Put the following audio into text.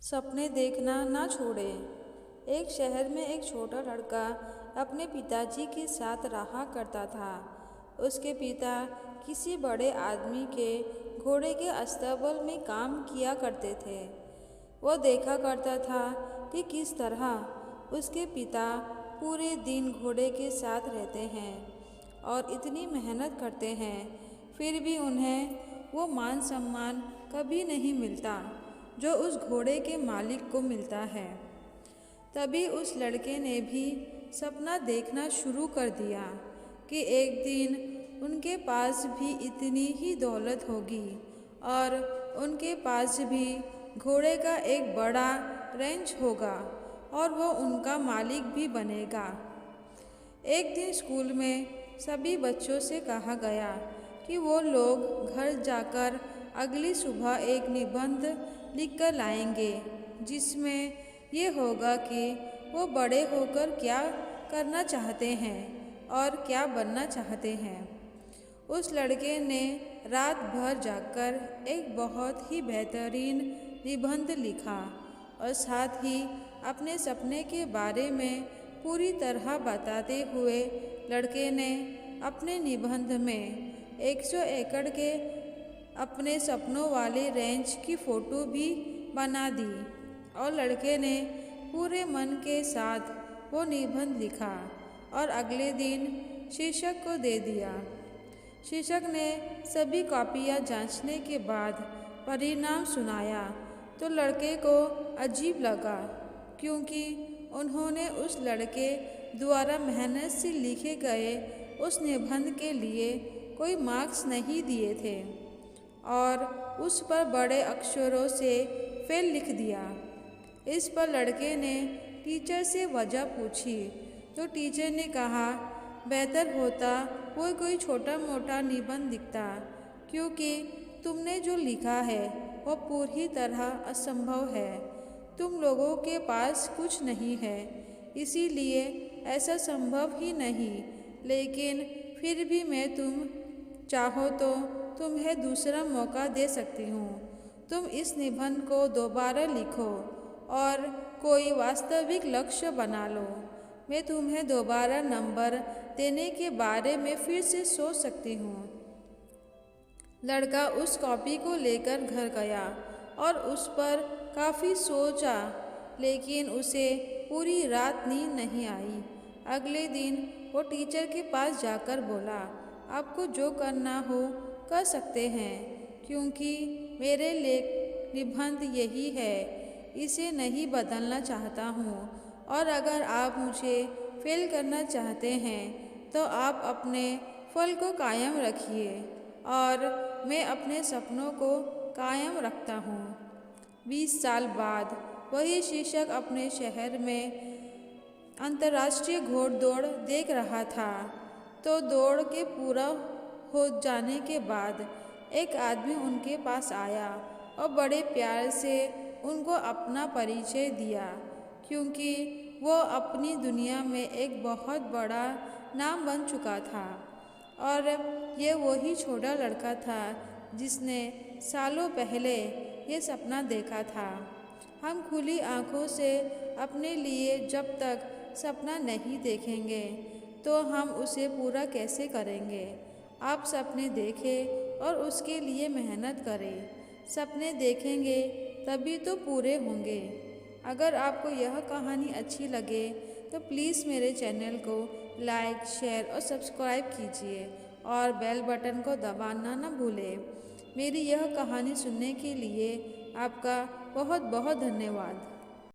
सपने देखना ना छोड़ें। एक शहर में एक छोटा लड़का अपने पिताजी के साथ रहा करता था। उसके पिता किसी बड़े आदमी के घोड़े के अस्तबल में काम किया करते थे। वो देखा करता था कि किस तरह उसके पिता पूरे दिन घोड़े के साथ रहते हैं और इतनी मेहनत करते हैं, फिर भी उन्हें वो मान सम्मान कभी नहीं मिलता जो उस घोड़े के मालिक को मिलता है। तभी उस लड़के ने भी सपना देखना शुरू कर दिया कि एक दिन उनके पास भी इतनी ही दौलत होगी और उनके पास भी घोड़े का एक बड़ा रेंज होगा और वो उनका मालिक भी बनेगा। एक दिन स्कूल में सभी बच्चों से कहा गया कि वो लोग घर जाकर अगली सुबह एक निबंध लिखकर लाएंगे जिसमें ये होगा कि वो बड़े होकर क्या करना चाहते हैं और क्या बनना चाहते हैं। उस लड़के ने रात भर जागकर एक बहुत ही बेहतरीन निबंध लिखा और साथ ही अपने सपने के बारे में पूरी तरह बताते हुए लड़के ने अपने निबंध में 100 एकड़ के अपने सपनों वाले रेंज की फ़ोटो भी बना दी और लड़के ने पूरे मन के साथ वो निबंध लिखा और अगले दिन शिक्षक को दे दिया। शिक्षक ने सभी कॉपियाँ जांचने के बाद परिणाम सुनाया तो लड़के को अजीब लगा, क्योंकि उन्होंने उस लड़के द्वारा मेहनत से लिखे गए उस निबंध के लिए कोई मार्क्स नहीं दिए थे और उस पर बड़े अक्षरों से फेल लिख दिया। इस पर लड़के ने टीचर से वजह पूछी तो टीचर ने कहा बेहतर होता वो कोई छोटा मोटा निबंध लिखता, क्योंकि तुमने जो लिखा है वो पूरी तरह असंभव है। तुम लोगों के पास कुछ नहीं है, इसीलिए ऐसा संभव ही नहीं, लेकिन फिर भी मैं तुम चाहो तो तुम्हें दूसरा मौका दे सकती हूँ। तुम इस निबंध को दोबारा लिखो और कोई वास्तविक लक्ष्य बना लो। मैं तुम्हें दोबारा नंबर देने के बारे में फिर से सोच सकती हूँ। लड़का उस कॉपी को लेकर घर गया और उस पर काफ़ी सोचा, लेकिन उसे पूरी रात नींद नहीं आई। अगले दिन वो टीचर के पास जाकर बोला, आपको जो करना हो कर सकते हैं, क्योंकि मेरे निबंध यही है, इसे नहीं बदलना चाहता हूँ और अगर आप मुझे फेल करना चाहते हैं तो आप अपने फल को कायम रखिए और मैं अपने सपनों को कायम रखता हूँ। 20 साल बाद वही शिक्षक अपने शहर में अंतर्राष्ट्रीय घोड़दौड़ देख रहा था तो दौड़ के पूरा हो जाने के बाद एक आदमी उनके पास आया और बड़े प्यार से उनको अपना परिचय दिया, क्योंकि वो अपनी दुनिया में एक बहुत बड़ा नाम बन चुका था और ये वही छोटा लड़का था जिसने सालों पहले ये सपना देखा था। हम खुली आँखों से अपने लिए जब तक सपना नहीं देखेंगे तो हम उसे पूरा कैसे करेंगे। आप सपने देखें और उसके लिए मेहनत करें। सपने देखेंगे तभी तो पूरे होंगे। अगर आपको यह कहानी अच्छी लगे तो प्लीज़ मेरे चैनल को लाइक, शेयर और सब्सक्राइब कीजिए और बेल बटन को दबाना ना भूलें। मेरी यह कहानी सुनने के लिए आपका बहुत बहुत धन्यवाद।